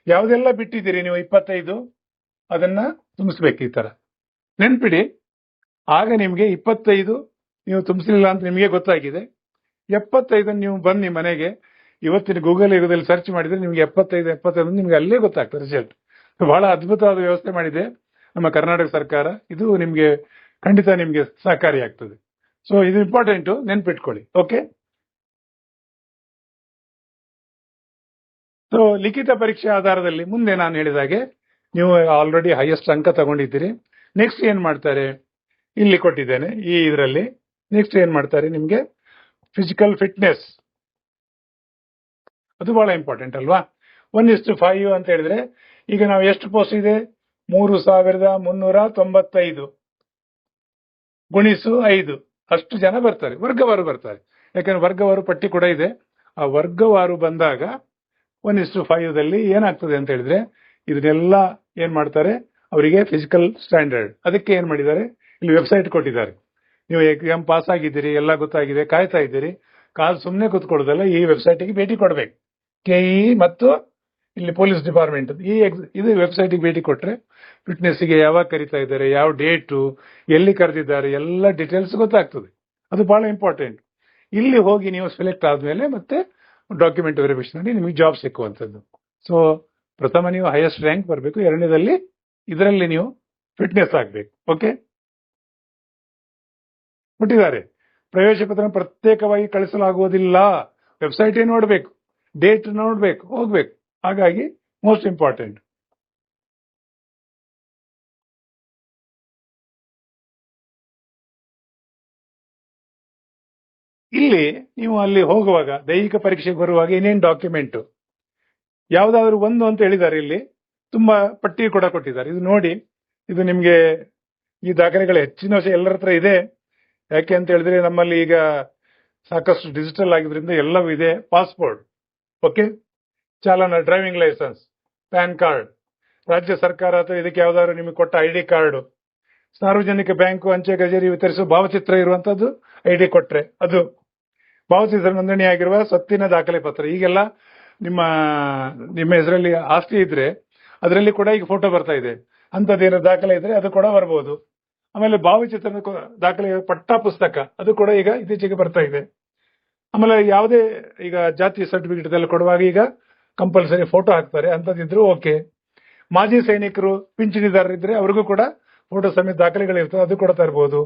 ಯಾವುದೆಲ್ಲ ಬಿಟ್ಟಿದ್ದೀರಿ ನೀವು 25, ಅದನ್ನ ತುಂಬಿಸ್ಬೇಕು. ಈ ತರ ನೆನ್ಪಿಡಿ. ಆಗ ನಿಮ್ಗೆ 25 ನೀವು ತುಂಬಿಸಲಿಲ್ಲ ಅಂತ ನಿಮಗೆ ಗೊತ್ತಾಗಿದೆ. 75 ನೀವು ಬನ್ನಿ ಮನೆಗೆ, ಇವತ್ತಿನ ಗೂಗಲ್ ಯುಗದಲ್ಲಿ ಸರ್ಚ್ ಮಾಡಿದ್ರೆ ನಿಮ್ಗೆ 75 ನಿಮ್ಗೆ ಅಲ್ಲೇ ಗೊತ್ತಾಗ್ತದೆ ರಿಸಲ್ಟ್. ಬಹಳ ಅದ್ಭುತವಾದ ವ್ಯವಸ್ಥೆ ಮಾಡಿದೆ ನಮ್ಮ ಕರ್ನಾಟಕ ಸರ್ಕಾರ. ಇದು ನಿಮ್ಗೆ ಖಂಡಿತ ನಿಮ್ಗೆ ಸಹಕಾರಿಯಾಗ್ತದೆ. ಸೊ ಇದು ಇಂಪಾರ್ಟೆಂಟು, ನೆನ್ಪಿಟ್ಕೊಳ್ಳಿ. ಓಕೆ, ಸೊ ಲಿಖಿತ ಪರೀಕ್ಷೆ ಆಧಾರದಲ್ಲಿ ಮುಂದೆ ನಾನು ಹೇಳಿದಾಗೆ ನೀವು ಆಲ್ರೆಡಿ ಹೈಯೆಸ್ಟ್ ಅಂಕ ತಗೊಂಡಿದ್ದೀರಿ. ನೆಕ್ಸ್ಟ್ ಏನ್ ಮಾಡ್ತಾರೆ, ಇಲ್ಲಿ ಕೊಟ್ಟಿದ್ದೇನೆ ಈ ಇದರಲ್ಲಿ. ನೆಕ್ಸ್ಟ್ ಏನ್ ಮಾಡ್ತಾರೆ, ನಿಮ್ಗೆ ಫಿಸಿಕಲ್ ಫಿಟ್ನೆಸ್, ಅದು ಬಹಳ ಇಂಪಾರ್ಟೆಂಟ್ ಅಲ್ವಾ. 1:5 ಅಂತ ಹೇಳಿದ್ರೆ ಈಗ ನಾವು ಎಷ್ಟು ಪೋಸ್ಟ್ ಇದೆ, 3395 ಗುಣಿಸು 5 ಅಷ್ಟು ಜನ ಬರ್ತಾರೆ, ವರ್ಗವಾರು ಬರ್ತಾರೆ. ಯಾಕಂದ್ರೆ ವರ್ಗವಾರು ಪಟ್ಟಿ ಕೂಡ ಇದೆ. ಆ ವರ್ಗವಾರು ಬಂದಾಗ 1:5ದಲ್ಲಿ ಏನಾಗ್ತದೆ ಅಂತ ಹೇಳಿದ್ರೆ ಇದನ್ನೆಲ್ಲ ಏನ್ ಮಾಡ್ತಾರೆ, ಅವರಿಗೆ ಫಿಸಿಕಲ್ ಸ್ಟ್ಯಾಂಡರ್ಡ್. ಅದಕ್ಕೆ ಏನ್ ಮಾಡಿದ್ದಾರೆ, ಇಲ್ಲಿ ವೆಬ್ಸೈಟ್ ಕೊಟ್ಟಿದ್ದಾರೆ. ನೀವು ಎಕ್ಸಾಮ್ ಪಾಸ್ ಆಗಿದ್ದೀರಿ, ಎಲ್ಲ ಗೊತ್ತಾಗಿದೆ, ಕಾಯ್ತಾ ಇದ್ದೀರಿ, ಕಾಲ್ ಸುಮ್ಮನೆ ಕೂತ್ಕೊಳ್ಳೋದಲ್ಲ, ಈ ವೆಬ್ಸೈಟ್ಗೆ ಭೇಟಿ ಕೊಡ್ಬೇಕು. KE ಮತ್ತು ಇಲ್ಲಿ ಪೊಲೀಸ್ ಡಿಪಾರ್ಟ್ಮೆಂಟ್ ಇದು ವೆಬ್ಸೈಟ್ಗೆ ಭೇಟಿ ಕೊಟ್ರೆ ಫಿಟ್ನೆಸ್ಗೆ ಯಾವಾಗ ಕರಿತಾ ಇದ್ದಾರೆ, ಯಾವ ಡೇಟು, ಎಲ್ಲಿ ಕರೆದಿದ್ದಾರೆ, ಎಲ್ಲ ಡೀಟೇಲ್ಸ್ ಗೊತ್ತಾಗ್ತದೆ. ಅದು ಬಹಳ ಇಂಪಾರ್ಟೆಂಟ್. ಇಲ್ಲಿ ಹೋಗಿ ನೀವು ಸೆಲೆಕ್ಟ್ ಆದ್ಮೇಲೆ ಮತ್ತೆ ಡಾಕ್ಯುಮೆಂಟ್ ವೆರಿಫಿಕೇಶನ್ ಅಲ್ಲಿ ನಿಮಗೆ ಜಾಬ್ ಸಿಕ್ಕುವಂಥದ್ದು. ಸೊ ಪ್ರಥಮ ನೀವು ಹೈಯೆಸ್ಟ್ ರ್ಯಾಂಕ್ ಬರಬೇಕು, 2ನೇದಲ್ಲಿ ಇದರಲ್ಲಿ ನೀವು ಫಿಟ್ನೆಸ್ ಆಗ್ಬೇಕು. ಓಕೆ, ಕೊಟ್ಟಿದ್ದಾರೆ. ಪ್ರವೇಶ ಪತ್ರ ಪ್ರತ್ಯೇಕವಾಗಿ ಕಳಿಸಲಾಗುವುದಿಲ್ಲ, ವೆಬ್ಸೈಟೇ ನೋಡ್ಬೇಕು, ಡೇಟ್ ನೋಡ್ಬೇಕು, ಹೋಗ್ಬೇಕು. ಹಾಗಾಗಿ ಮೋಸ್ಟ್ ಇಂಪಾರ್ಟೆಂಟ್. ಇಲ್ಲಿ ನೀವು ಅಲ್ಲಿ ಹೋಗುವಾಗ ದೈಹಿಕ ಪರೀಕ್ಷೆಗೆ ಬರುವಾಗ ಏನೇನು ಡಾಕ್ಯುಮೆಂಟ್ ಯಾವ್ದಾದ್ರು ಒಂದು ಅಂತ ಹೇಳಿದ್ದಾರೆ. ಇಲ್ಲಿ ತುಂಬಾ ಪಟ್ಟಿ ಕೂಡ ಕೊಟ್ಟಿದ್ದಾರೆ, ಇದು ನೋಡಿ. ಇದು ನಿಮ್ಗೆ ಈ ದಾಖಲೆಗಳ ಹೆಚ್ಚಿನ ಎಲ್ಲರ ಹತ್ರ ಇದೆ. ಯಾಕೆ ಅಂತ ಹೇಳಿದ್ರೆ ನಮ್ಮಲ್ಲಿ ಈಗ ಸಾಕಷ್ಟು ಡಿಜಿಟಲ್ ಆಗಿದ್ರಿಂದ ಎಲ್ಲವೂ ಇದೆ. ಪಾಸ್ಪೋರ್ಟ್, ಓಕೆ, ಚಾಲನಾ, ಡ್ರೈವಿಂಗ್ ಲೈಸೆನ್ಸ್, ಪ್ಯಾನ್ ಕಾರ್ಡ್, ರಾಜ್ಯ ಸರ್ಕಾರ ಅಥವಾ ಇದಕ್ಕೆ ಯಾವ್ದಾದ್ರು ನಿಮಗೆ ಕೊಟ್ಟ ID ಕಾರ್ಡ್, ಸಾರ್ವಜನಿಕ ಬ್ಯಾಂಕು, ಅಂಚೆ ಕಚೇರಿ ವಿತರಿಸುವ ಭಾವಚಿತ್ರ ಇರುವಂತದ್ದು ID ಕೊಟ್ರೆ ಅದು, ಭಾವಚಿತ್ರ ನೋಂದಣಿ ಆಗಿರುವ ಸ್ವತ್ತಿನ ದಾಖಲೆ ಪತ್ರ. ಈಗೆಲ್ಲ ನಿಮ್ಮ ಹೆಸರಲ್ಲಿ ಆಸ್ತಿ ಇದ್ರೆ ಅದರಲ್ಲಿ ಕೂಡ ಈಗ ಫೋಟೋ ಬರ್ತಾ ಇದೆ, ಅಂಥದ್ದೇನೋ ದಾಖಲೆ ಇದ್ರೆ ಅದು ಕೂಡ ಬರ್ಬೋದು. ಆಮೇಲೆ ಭಾವಚಿತ್ರದ ದಾಖಲೆ ಪಟ್ಟಾ ಪುಸ್ತಕ ಅದು ಕೂಡ ಈಗ ಇತ್ತೀಚೆಗೆ ಬರ್ತಾ ಇದೆ. ಆಮೇಲೆ ಯಾವುದೇ ಈಗ ಜಾತಿ ಸರ್ಟಿಫಿಕೇಟ್ ಎಲ್ಲ ಕೊಡುವಾಗ ಈಗ ಕಂಪಲ್ಸರಿ ಫೋಟೋ ಹಾಕ್ತಾರೆ, ಅಂಥದ್ದಿದ್ರು ಓಕೆ. ಮಾಜಿ ಸೈನಿಕರು ಪಿಂಚಣಿದಾರರಿದ್ರೆ ಅವ್ರಿಗೂ ಕೂಡ ಫೋಟೋ ಸಮೇತ ದಾಖಲೆಗಳಿರ್ತದೆ, ಅದು ಕೂಡ ತರ್ಬೋದು.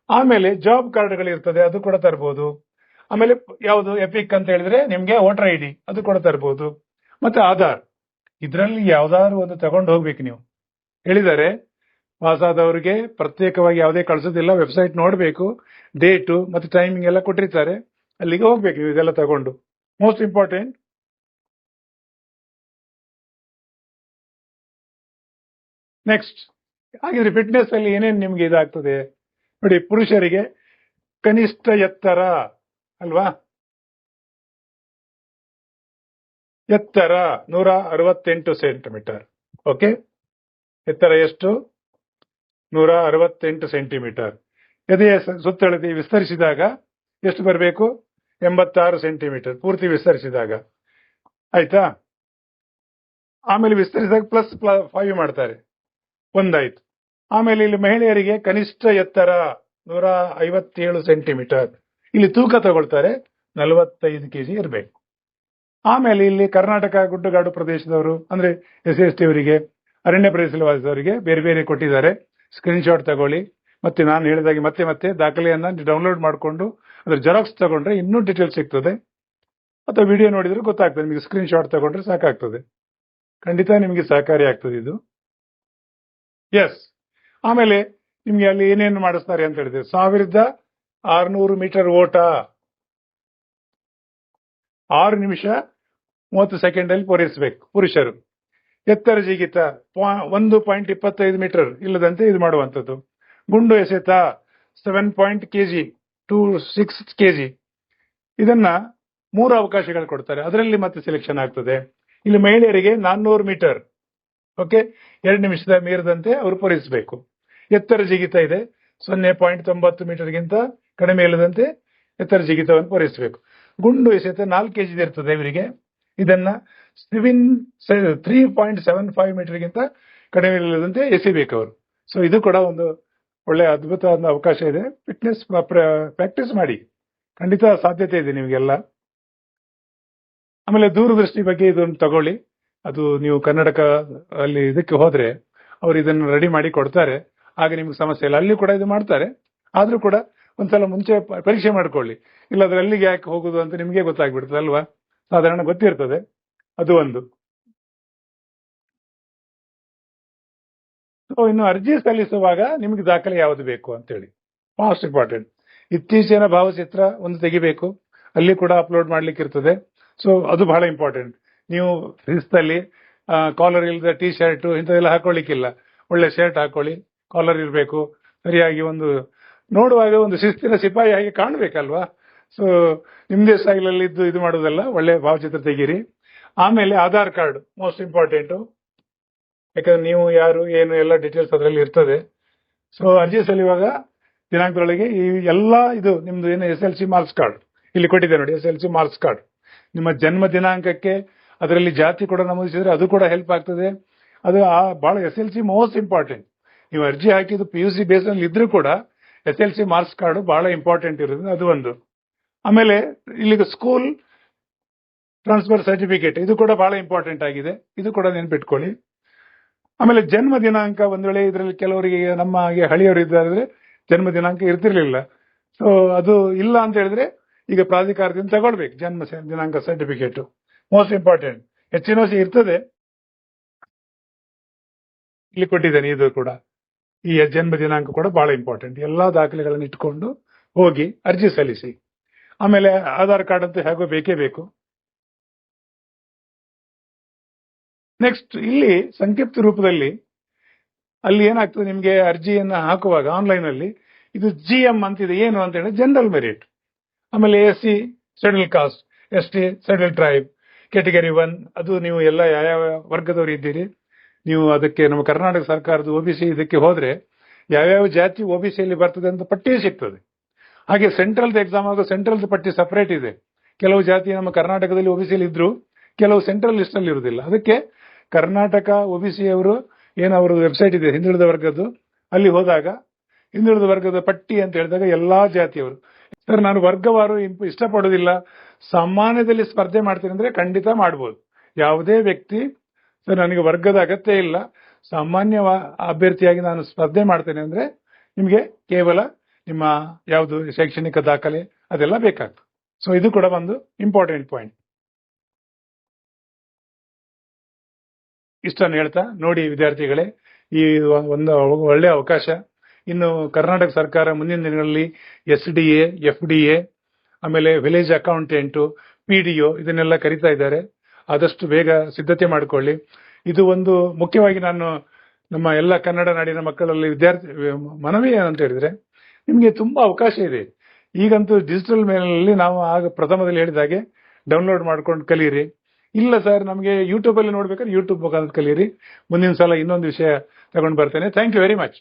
ಆಮೇಲೆ ಜಾಬ್ ಕಾರ್ಡ್ಗಳಿರ್ತದೆ, ಅದು ಕೂಡ ತರ್ಬೋದು. ಆಮೇಲೆ ಯಾವುದು ಎಪಿಕ್ ಅಂತ ಹೇಳಿದ್ರೆ ನಿಮ್ಗೆ ವೋಟರ್ ID ಅದು ಕೂಡ ತರ್ಬೋದು. ಮತ್ತೆ ಆಧಾರ್, ಇದರಲ್ಲಿ ಯಾವ್ದಾದ್ರು ಒಂದು ತಗೊಂಡು ಹೋಗ್ಬೇಕು. ನೀವು ಹೇಳಿದ್ದಾರೆ ಪಾಸ್ ಆದವರಿಗೆ ಪ್ರತ್ಯೇಕವಾಗಿ ಯಾವುದೇ ಕಳಿಸೋದಿಲ್ಲ, ವೆಬ್ಸೈಟ್ ನೋಡಬೇಕು, ಡೇಟು ಮತ್ತೆ ಟೈಮಿಂಗ್ ಎಲ್ಲ ಕೊಟ್ಟಿರ್ತಾರೆ, ಅಲ್ಲಿಗೆ ಹೋಗ್ಬೇಕು ನೀವು ಇದೆಲ್ಲ ತಗೊಂಡು. Most important. ನೆಕ್ಸ್ಟ್ ಹಾಗಿದ್ರೆ ಫಿಟ್ನೆಸ್ ಅಲ್ಲಿ ಏನೇನು ನಿಮ್ಗೆ ಇದಾಗ್ತದೆ ನೋಡಿ. ಪುರುಷರಿಗೆ ಕನಿಷ್ಠ ಎತ್ತರ ಅಲ್ವಾ, ಎತ್ತರ 168 ಸೆಂಟಿಮೀಟರ್. ಓಕೆ, ಎತ್ತರ ಎಷ್ಟು? 168 ಸೆಂಟಿಮೀಟರ್. ಎದೆಯ ಸುತ್ತಳತೆ ವಿಸ್ತರಿಸಿದಾಗ ಎಷ್ಟು ಬರಬೇಕು? 86 ಸೆಂಟಿಮೀಟರ್ ಪೂರ್ತಿ ವಿಸ್ತರಿಸಿದಾಗ. ಆಯ್ತಾ? ಆಮೇಲೆ ವಿಸ್ತರಿಸಿದಾಗ +5 ಮಾಡ್ತಾರೆ, ಒಂದಾಯ್ತು. ಆಮೇಲೆ ಇಲ್ಲಿ ಮಹಿಳೆಯರಿಗೆ ಕನಿಷ್ಠ ಎತ್ತರ 157 ಸೆಂಟಿಮೀಟರ್. ಇಲ್ಲಿ ತೂಕ ತಗೊಳ್ತಾರೆ, 45 kg ಇರಬೇಕು. ಆಮೇಲೆ ಇಲ್ಲಿ ಕರ್ನಾಟಕ ಗುಡ್ಡಗಾಡು ಪ್ರದೇಶದವರು ಅಂದ್ರೆ SC/ST ಅವರಿಗೆ, ಅರಣ್ಯ ಪ್ರದೇಶದಲ್ಲಿ ವಾಸಿಸೋರಿಗೆ ಬೇರೆ ಬೇರೆ ಕೊಟ್ಟಿದ್ದಾರೆ. ಸ್ಕ್ರೀನ್ಶಾಟ್ ತಗೊಳ್ಳಿ. ಮತ್ತೆ ನಾನು ಹೇಳಿದಾಗೆ ಮತ್ತೆ ಮತ್ತೆ ದಾಖಲೆಯನ್ನ ಡೌನ್ಲೋಡ್ ಮಾಡಿಕೊಂಡು ಅದ್ರ ಜೆರಾಕ್ಸ್ ತಗೊಂಡ್ರೆ ಇನ್ನೂ ಡೀಟೇಲ್ಸ್ ಸಿಗ್ತದೆ, ಅಥವಾ ವಿಡಿಯೋ ನೋಡಿದ್ರೆ ಗೊತ್ತಾಗ್ತದೆ. ನಿಮಗೆ ಸ್ಕ್ರೀನ್ಶಾಟ್ ತಗೊಂಡ್ರೆ ಸಾಕಾಗ್ತದೆ, ಖಂಡಿತ ನಿಮಗೆ ಸಹಕಾರಿ ಆಗ್ತದೆ ಇದು. ಎಸ್. ಆಮೇಲೆ ನಿಮ್ಗೆ ಅಲ್ಲಿ ಏನೇನು ಮಾಡಿಸ್ತಾರೆ ಅಂತ ಹೇಳಿದ್ರೆ 1600 ಮೀಟರ್ ಓಟ 6 ನಿಮಿಷ 30 ಸೆಕೆಂಡ್ ಅಲ್ಲಿ ಪೂರೈಸಬೇಕು ಪುರುಷರು. ಎತ್ತರ ಜಿಗಿತ 1.25 ಮೀಟರ್ ಇಲ್ಲದಂತೆ ಇದು ಮಾಡುವಂಥದ್ದು. ಗುಂಡು ಎಸೆತ 7 kg to 6 kg. ಇದನ್ನ 3 ಅವಕಾಶಗಳು ಕೊಡ್ತಾರೆ, ಅದರಲ್ಲಿ ಮತ್ತೆ ಸೆಲೆಕ್ಷನ್ ಆಗ್ತದೆ. ಇಲ್ಲಿ ಮಹಿಳೆಯರಿಗೆ 400 ಮೀಟರ್, ಓಕೆ, 2 ನಿಮಿಷದ ಮೀರದಂತೆ ಅವರು ಪೂರೈಸಬೇಕು. ಎತ್ತರ ಜಿಗಿತ ಇದೆ 0.90 ಮೀಟರ್ಗಿಂತ ಕಡಿಮೆ ಇಲ್ಲದಂತೆ ಎತ್ತರ ಜಿಗಿತವನ್ನು ಪೂರೈಸಬೇಕು. ಗುಂಡು ಎಸೆತ 4 kg ಇರ್ತದೆ ಇವರಿಗೆ, ಇದನ್ನ 3.75 ಮೀಟರ್ಗಿಂತ ಕಡಿಮೆ ಇಲ್ಲದಂತೆ ಎಸಿಬೇಕು ಅವರು. ಸೊ ಇದು ಕೂಡ ಒಂದು ಒಳ್ಳೆ ಅದ್ಭುತವಾದ ಅವಕಾಶ ಇದೆ. ಫಿಟ್ನೆಸ್ ಪ್ರಾಕ್ಟೀಸ್ ಮಾಡಿ, ಖಂಡಿತ ಸಾಧ್ಯತೆ ಇದೆ ನಿಮಗೆಲ್ಲ. ಆಮೇಲೆ ದೂರದೃಷ್ಟಿ ಬಗ್ಗೆ ಇದನ್ನು ತಗೊಳ್ಳಿ. ಅದು ನೀವು ಕರ್ನಾಟಕ ಅಲ್ಲಿ ಇದಕ್ಕೆ ಹೋದ್ರೆ ಅವ್ರು ಇದನ್ನು ರೆಡಿ ಮಾಡಿ ಕೊಡ್ತಾರೆ, ಆಗ ನಿಮ್ಗೆ ಸಮಸ್ಯೆ ಇಲ್ಲ. ಅಲ್ಲಿ ಕೂಡ ಇದು ಮಾಡ್ತಾರೆ, ಆದ್ರೂ ಕೂಡ ಒಂದ್ಸಲ ಮುಂಚೆ ಪರೀಕ್ಷೆ ಮಾಡ್ಕೊಳ್ಳಿ. ಇಲ್ಲಾಂದ್ರೆ ಅಲ್ಲಿಗೆ ಯಾಕೆ ಹೋಗುದು ಅಂತ ನಿಮ್ಗೆ ಗೊತ್ತಾಗ್ಬಿಡ್ತದೆ ಅಲ್ವಾ, ಸಾಧಾರಣ ಗೊತ್ತಿರ್ತದೆ. ಅದು ಒಂದು. ಇನ್ನು ಅರ್ಜಿ ಸಲ್ಲಿಸುವಾಗ ನಿಮ್ಗೆ ದಾಖಲೆ ಯಾವುದು ಬೇಕು ಅಂತೇಳಿ ಮೋಸ್ಟ್ ಇಂಪಾರ್ಟೆಂಟ್. ಇತ್ತೀಚಿನ ಭಾವಚಿತ್ರ ಒಂದು ತೆಗಿಬೇಕು, ಅಲ್ಲಿ ಕೂಡ ಅಪ್ಲೋಡ್ ಮಾಡ್ಲಿಕ್ಕೆ ಇರ್ತದೆ. ಸೊ ಅದು ಬಹಳ ಇಂಪಾರ್ಟೆಂಟ್. ನೀವು ಶಿಸ್ತಲ್ಲಿ ಕಾಲರ್ ಇಲ್ಲದ ಟೀ ಶರ್ಟ್ ಇಂಥದೆಲ್ಲ ಹಾಕೊಳ್ಳಿಕ್ಕಿಲ್ಲ. ಒಳ್ಳೆ ಶರ್ಟ್ ಹಾಕೊಳ್ಳಿ, ಕಾಲರ್ ಇರಬೇಕು, ಸರಿಯಾಗಿ ಒಂದು ನೋಡುವಾಗ ಒಂದು ಶಿಸ್ತಿನ ಸಿಪಾಯಿ ಹಾಗೆ ಕಾಣ್ಬೇಕಲ್ವಾ. ಸೊ ನಿಮ್ದೇ ಸ್ಟೈಲಲ್ಲಿ ಇದ್ದು ಇದು ಮಾಡೋದಲ್ಲ, ಒಳ್ಳೆ ಭಾವಚಿತ್ರ ತೆಗೀರಿ. ಆಮೇಲೆ ಆಧಾರ್ ಕಾರ್ಡ್ ಮೋಸ್ಟ್ ಇಂಪಾರ್ಟೆಂಟು, ಯಾಕಂದ್ರೆ ನೀವು ಯಾರು ಏನು ಎಲ್ಲ ಡೀಟೇಲ್ಸ್ ಅದರಲ್ಲಿ ಇರ್ತದೆ. ಸೊ ಅರ್ಜಿ ಸಲ್ಲಿಸುವಾಗ ದಿನಾಂಕದೊಳಗೆ ಈ ಎಲ್ಲ ಇದು ನಿಮ್ದು ಏನು SLC ಮಾರ್ಕ್ಸ್ ಕಾರ್ಡ್ ಇಲ್ಲಿ ಕೊಟ್ಟಿದೆ ನೋಡಿ, SLC ಮಾರ್ಕ್ಸ್ ಕಾರ್ಡ್ ನಿಮ್ಮ ಜನ್ಮ ದಿನಾಂಕಕ್ಕೆ ಅದರಲ್ಲಿ ಜಾತಿ ಕೂಡ ನಮೂದಿಸಿದ್ರೆ ಅದು ಕೂಡ ಹೆಲ್ಪ್ ಆಗ್ತದೆ. ಅದು ಬಹಳ SLC ಮೋಸ್ಟ್ ಇಂಪಾರ್ಟೆಂಟ್. ನೀವು ಅರ್ಜಿ ಹಾಕಿದ್ದು PUC ಬೇಸ್ ಅಲ್ಲಿ ಇದ್ರೂ ಕೂಡ SLC ಮಾರ್ಕ್ಸ್ ಕಾರ್ಡ್ ಬಹಳ ಇಂಪಾರ್ಟೆಂಟ್ ಇರುತ್ತೆ, ಅದು ಒಂದು. ಆಮೇಲೆ ಇಲ್ಲಿಗೆ ಸ್ಕೂಲ್ ಟ್ರಾನ್ಸ್ಫರ್ ಸರ್ಟಿಫಿಕೇಟ್ ಇದು ಕೂಡ ಬಹಳ ಇಂಪಾರ್ಟೆಂಟ್ ಆಗಿದೆ, ಇದು ಕೂಡ ನೆನ್ಪಿಟ್ಕೊಳ್ಳಿ. ಆಮೇಲೆ ಜನ್ಮ ದಿನಾಂಕ, ಒಂದ್ ವೇಳೆ ಇದರಲ್ಲಿ ಕೆಲವರಿಗೆ ನಮ್ಮ ಹಾಗೆ ಹಳಿಯವರು ಇದ್ದಾರೆ ಜನ್ಮ ದಿನಾಂಕ ಇರ್ತಿರ್ಲಿಲ್ಲ. ಸೊ ಅದು ಇಲ್ಲ ಅಂತ ಹೇಳಿದ್ರೆ ಈಗ ಪ್ರಾಧಿಕಾರದಿಂದ ತಗೊಳ್ಬೇಕು ಜನ್ಮ ದಿನಾಂಕ ಸರ್ಟಿಫಿಕೇಟ್, ಮೋಸ್ಟ್ ಇಂಪಾರ್ಟೆಂಟ್. HNOC ಇರ್ತದೆ, ಇಲ್ಲಿ ಕೊಟ್ಟಿದ್ದೇನೆ ಇದು ಕೂಡ. ಈ ಜನ್ಮ ದಿನಾಂಕ ಕೂಡ ಬಹಳ ಇಂಪಾರ್ಟೆಂಟ್. ಎಲ್ಲಾ ದಾಖಲೆಗಳನ್ನು ಇಟ್ಕೊಂಡು ಹೋಗಿ ಅರ್ಜಿ ಸಲ್ಲಿಸಿ. ಆಮೇಲೆ ಆಧಾರ್ ಕಾರ್ಡ್ ಅಂತೂ ಹೇಗೋ ಬೇಕೇ ಬೇಕು. ನೆಕ್ಸ್ಟ್ ಇಲ್ಲಿ ಸಂಕ್ಷಿಪ್ತ ರೂಪದಲ್ಲಿ ಅಲ್ಲಿ ಏನಾಗ್ತದೆ, ನಿಮ್ಗೆ ಅರ್ಜಿಯನ್ನ ಹಾಕುವಾಗ ಆನ್ಲೈನ್ ಅಲ್ಲಿ ಇದು GM ಅಂತಿದೆ. ಏನು ಅಂತ ಹೇಳಿದ್ರೆ ಜನರಲ್ ಮೆರಿಟ್. ಆಮೇಲೆ SC schedule caste, ST schedule tribe, category 1 ಅದು ನೀವು ಎಲ್ಲ ಯಾವ ವರ್ಗದವರು ಇದ್ದೀರಿ ನೀವು ಅದಕ್ಕೆ ನಮ್ಮ ಕರ್ನಾಟಕ ಸರ್ಕಾರದ OBC ಇದಕ್ಕೆ ಹೋದ್ರೆ ಯಾವ್ಯಾವ ಜಾತಿ OBCಯಲ್ಲಿ ಬರ್ತದೆ ಅಂತ ಪಟ್ಟಿ ಸಿಗ್ತದೆ. ಹಾಗೆ ಸೆಂಟ್ರಲ್ ಎಕ್ಸಾಮ್ ಆಗ ಸೆಂಟ್ರಲ್ ಪಟ್ಟಿ ಸಪರೇಟ್ ಇದೆ. ಕೆಲವು ಜಾತಿ ನಮ್ಮ ಕರ್ನಾಟಕದಲ್ಲಿ OBCಯಲ್ಲಿ ಇದ್ರು, ಕೆಲವು ಸೆಂಟ್ರಲ್ ಲಿಸ್ಟ್ ಅಲ್ಲಿ ಇರುವುದಿಲ್ಲ. ಅದಕ್ಕೆ ಕರ್ನಾಟಕ OBC ಅವರು ಏನು ಅವ್ರದ್ದು ವೆಬ್ಸೈಟ್ ಇದೆ ಹಿಂದುಳಿದ ವರ್ಗದ್ದು, ಅಲ್ಲಿ ಹೋದಾಗ ಹಿಂದುಳಿದ ವರ್ಗದ ಪಟ್ಟಿ ಅಂತ ಹೇಳಿದಾಗ ಎಲ್ಲಾ ಜಾತಿಯವರು. ಸರ್ ನಾನು ವರ್ಗವಾರು ಇಷ್ಟಪಡೋದಿಲ್ಲ, ಸಾಮಾನ್ಯದಲ್ಲಿ ಸ್ಪರ್ಧೆ ಮಾಡ್ತೀನಿ ಅಂದ್ರೆ ಖಂಡಿತ ಮಾಡ್ಬೋದು. ಯಾವುದೇ ವ್ಯಕ್ತಿ ಸರ್ ನನಗೆ ವರ್ಗದ ಅಗತ್ಯ ಇಲ್ಲ, ಸಾಮಾನ್ಯ ಅಭ್ಯರ್ಥಿಯಾಗಿ ನಾನು ಸ್ಪರ್ಧೆ ಮಾಡ್ತೇನೆ ಅಂದ್ರೆ ನಿಮಗೆ ಕೇವಲ ನಿಮ್ಮ ಯಾವುದು ಶೈಕ್ಷಣಿಕ ದಾಖಲೆ ಅದೆಲ್ಲ ಬೇಕಾಗ್ತದೆ. ಸೊ ಇದು ಕೂಡ ಒಂದು ಇಂಪಾರ್ಟೆಂಟ್ ಪಾಯಿಂಟ್. ಇಷ್ಟನ್ನು ಹೇಳ್ತಾ ನೋಡಿ ವಿದ್ಯಾರ್ಥಿಗಳೇ, ಈ ಒಂದು ಒಳ್ಳೆಯ ಅವಕಾಶ. ಇನ್ನು ಕರ್ನಾಟಕ ಸರ್ಕಾರ ಮುಂದಿನ ದಿನಗಳಲ್ಲಿ SDA, FDA, ಆಮೇಲೆ ವಿಲೇಜ್ ಅಕೌಂಟೆಂಟು, PDO ಇದನ್ನೆಲ್ಲ ಕರೀತಾ ಇದ್ದಾರೆ. ಆದಷ್ಟು ಬೇಗ ಸಿದ್ಧತೆ ಮಾಡಿಕೊಳ್ಳಿ. ಇದು ಒಂದು ಮುಖ್ಯವಾಗಿ ನಾನು ನಮ್ಮ ಎಲ್ಲ ಕನ್ನಡ ನಾಡಿನ ಮಕ್ಕಳಲ್ಲಿ ಮನವಿ ಏನಂತ ಹೇಳಿದ್ರೆ, ನಿಮಗೆ ತುಂಬಾ ಅವಕಾಶ ಇದೆ. ಈಗಂತೂ ಡಿಜಿಟಲ್ ಮೇಲಲ್ಲಿ ನಾವು ಆಗ ಪ್ರಥಮದಲ್ಲಿ ಹೇಳಿದ ಹಾಗೆ ಡೌನ್ಲೋಡ್ ಮಾಡ್ಕೊಂಡು ಕಲೀರಿ. ಇಲ್ಲ ಸರ್ ನಮಗೆ ಯೂಟ್ಯೂಬ್ ಅಲ್ಲಿ ನೋಡ್ಬೇಕಾದ್ರೆ ಯೂಟ್ಯೂಬ್ ಮುಖಾಂತರ ಕಲೀರಿ. ಮುಂದಿನ ಸಲ ಇನ್ನೊಂದು ವಿಷಯ ತಗೊಂಡು ಬರ್ತೇನೆ. Thank you very much.